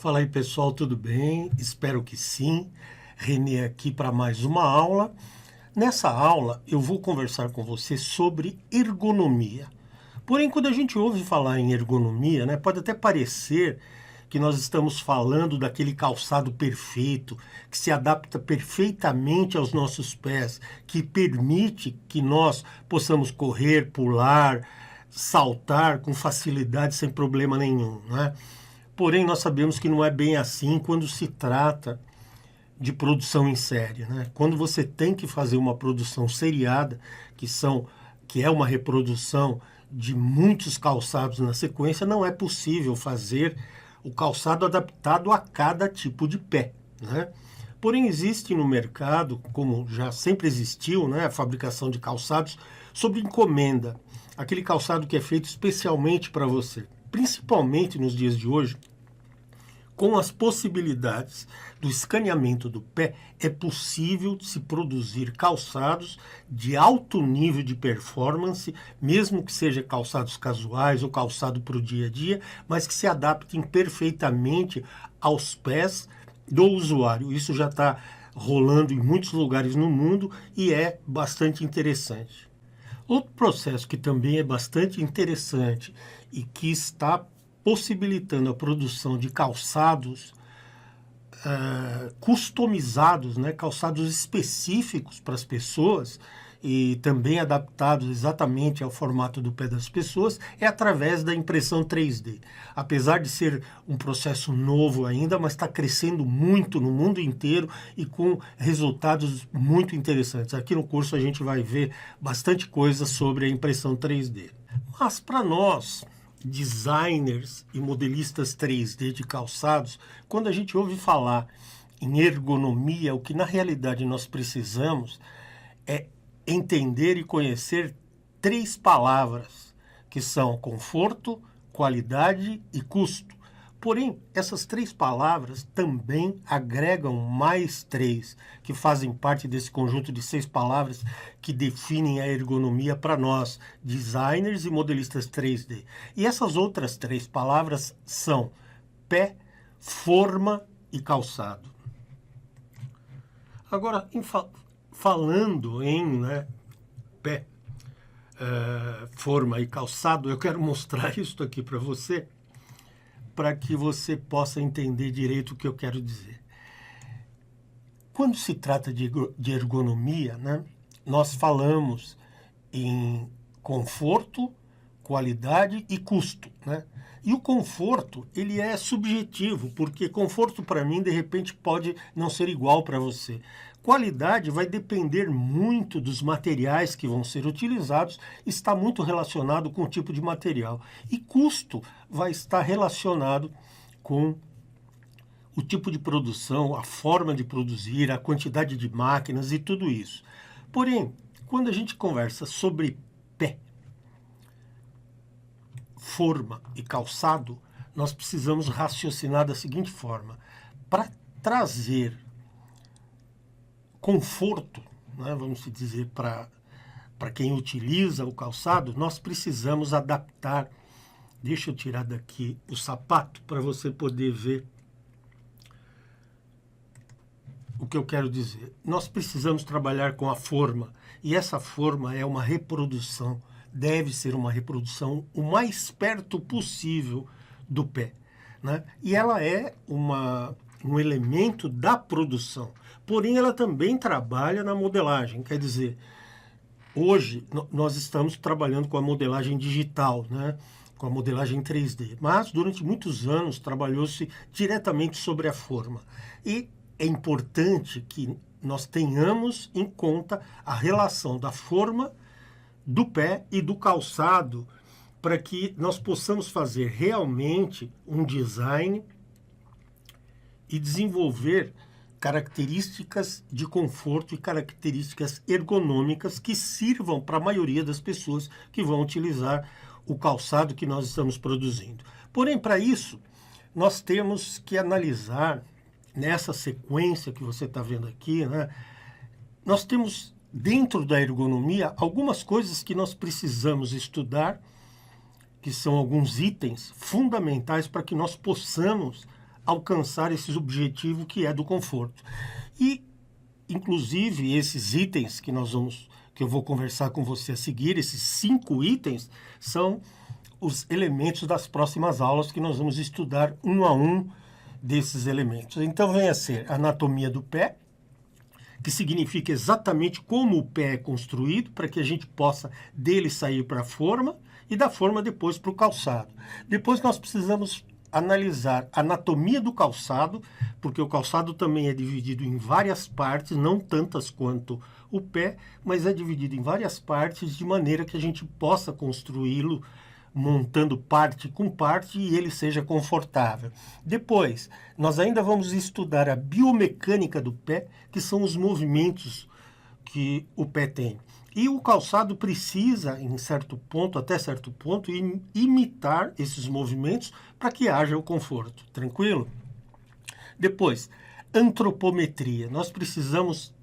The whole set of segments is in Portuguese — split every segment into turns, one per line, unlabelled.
Fala aí pessoal, tudo bem? Espero que sim. Renê aqui para mais uma aula. Nessa aula eu vou conversar com você sobre ergonomia. Porém, quando a gente ouve falar em ergonomia, pode até parecer que nós estamos falando daquele calçado perfeito, que se adapta perfeitamente aos nossos pés, que permite que nós possamos correr, pular, saltar com facilidade, sem problema nenhum, né? Porém, nós sabemos que não é bem assim quando se trata de produção em série, né? Quando você tem que fazer uma produção seriada, que é uma reprodução de muitos calçados na sequência, não é possível fazer o calçado adaptado a cada tipo de pé, né? Porém, existe no mercado, como já sempre existiu, né, a fabricação de calçados sob encomenda. Aquele calçado que é feito especialmente para você. Principalmente nos dias de hoje, com as possibilidades do escaneamento do pé, é possível se produzir calçados de alto nível de performance, mesmo que seja calçados casuais ou calçado para o dia a dia, mas que se adaptem perfeitamente aos pés do usuário. Isso já está rolando em muitos lugares no mundo e é bastante interessante. Outro processo que também é bastante interessante e que está possibilitando a produção de calçados customizados, calçados específicos para as pessoas e também adaptados exatamente ao formato do pé das pessoas, é através da impressão 3D. Apesar de ser um processo novo ainda, mas está crescendo muito no mundo inteiro e com resultados muito interessantes. Aqui no curso a gente vai ver bastante coisa sobre a impressão 3D. Mas para nós, designers e modelistas 3D de calçados, quando a gente ouve falar em ergonomia, o que na realidade nós precisamos é entender e conhecer três palavras, que são conforto, qualidade e custo. Porém, essas três palavras também agregam mais três, que fazem parte desse conjunto de 6 palavras que definem a ergonomia para nós, designers e modelistas 3D. E essas outras 3 palavras são pé, forma e calçado. Agora, falando em pé, forma e calçado, eu quero mostrar isso aqui para você, para que você possa entender direito o que eu quero dizer. Quando se trata de ergonomia, nós falamos em conforto, qualidade e custo, E o conforto, ele é subjetivo, porque conforto para mim, de repente, pode não ser igual para você. Qualidade vai depender muito dos materiais que vão ser utilizados, está muito relacionado com o tipo de material. E custo vai estar relacionado com o tipo de produção, a forma de produzir, a quantidade de máquinas e tudo isso. Porém, quando a gente conversa sobre pé, forma e calçado, nós precisamos raciocinar da seguinte forma. Para trazer conforto, vamos dizer, para quem utiliza o calçado, nós precisamos adaptar. Deixa eu tirar daqui o sapato para você poder ver o que eu quero dizer. Nós precisamos trabalhar com a forma, e essa forma é uma reprodução, deve ser uma reprodução o mais perto possível do pé, E ela é um elemento da produção, porém ela também trabalha na modelagem, quer dizer, hoje nós estamos trabalhando com a modelagem digital, com a modelagem 3D, mas durante muitos anos trabalhou-se diretamente sobre a forma. E é importante que nós tenhamos em conta a relação da forma, do pé e do calçado, para que nós possamos fazer realmente um design e desenvolver características de conforto e características ergonômicas que sirvam para a maioria das pessoas que vão utilizar o calçado que nós estamos produzindo. Porém, para isso, nós temos que analisar, nessa sequência que você está vendo aqui, nós temos dentro da ergonomia algumas coisas que nós precisamos estudar, que são alguns itens fundamentais para que nós possamos alcançar esse objetivo que é do conforto. E, inclusive, esses itens que eu vou conversar com você a seguir, esses 5 itens, são os elementos das próximas aulas que nós vamos estudar um a um desses elementos. Então, vem a ser a anatomia do pé, que significa exatamente como o pé é construído, para que a gente possa dele sair para a forma e da forma depois para o calçado. Depois nós precisamos analisar a anatomia do calçado, porque o calçado também é dividido em várias partes, não tantas quanto o pé, mas é dividido em várias partes de maneira que a gente possa construí-lo montando parte com parte e ele seja confortável. Depois, nós ainda vamos estudar a biomecânica do pé, que são os movimentos que o pé tem. E o calçado precisa, em certo ponto, até certo ponto, imitar esses movimentos para que haja o conforto. Tranquilo? Depois, antropometria. Nós precisamos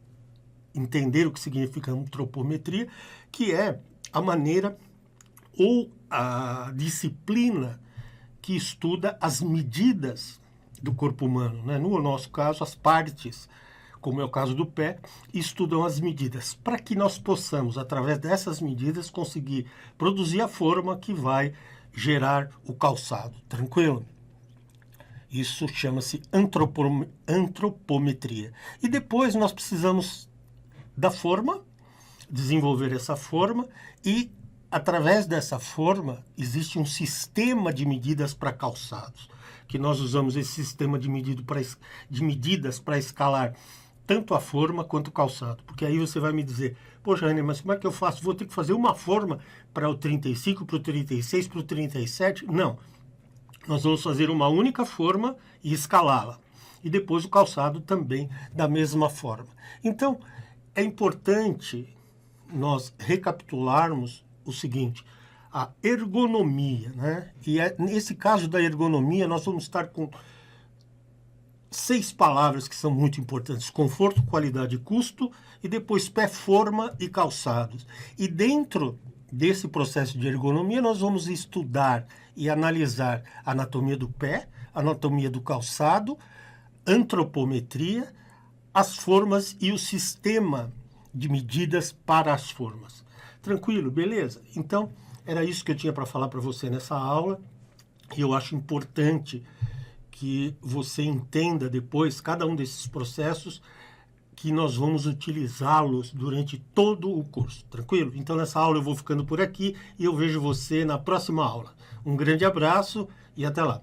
entender o que significa antropometria, que é a maneira ou a disciplina que estuda as medidas do corpo humano, né? No nosso caso, as partes, como é o caso do pé, estudam as medidas, para que nós possamos, através dessas medidas, conseguir produzir a forma que vai gerar o calçado. Tranquilo? Isso chama-se antropometria. E depois nós precisamos da forma, desenvolver essa forma e através dessa forma, existe um sistema de medidas para calçados, que nós usamos esse sistema de medidas para escalar tanto a forma quanto o calçado. Porque aí você vai me dizer, poxa, René, mas como é que eu faço? Vou ter que fazer uma forma para o 35, para o 36, para o 37? Não. Nós vamos fazer uma única forma e escalá-la. E depois o calçado também da mesma forma. Então, é importante nós recapitularmos o seguinte, a ergonomia, né? E nesse caso da ergonomia, nós vamos estar com 6 palavras que são muito importantes: conforto, qualidade e custo, e depois pé, forma e calçados. E dentro desse processo de ergonomia, nós vamos estudar e analisar a anatomia do pé, a anatomia do calçado, antropometria, as formas e o sistema de medidas para as formas. Tranquilo, beleza? Então, era isso que eu tinha para falar para você nessa aula. E eu acho importante que você entenda depois cada um desses processos, que nós vamos utilizá-los durante todo o curso. Tranquilo? Então, nessa aula eu vou ficando por aqui e eu vejo você na próxima aula. Um grande abraço e até lá.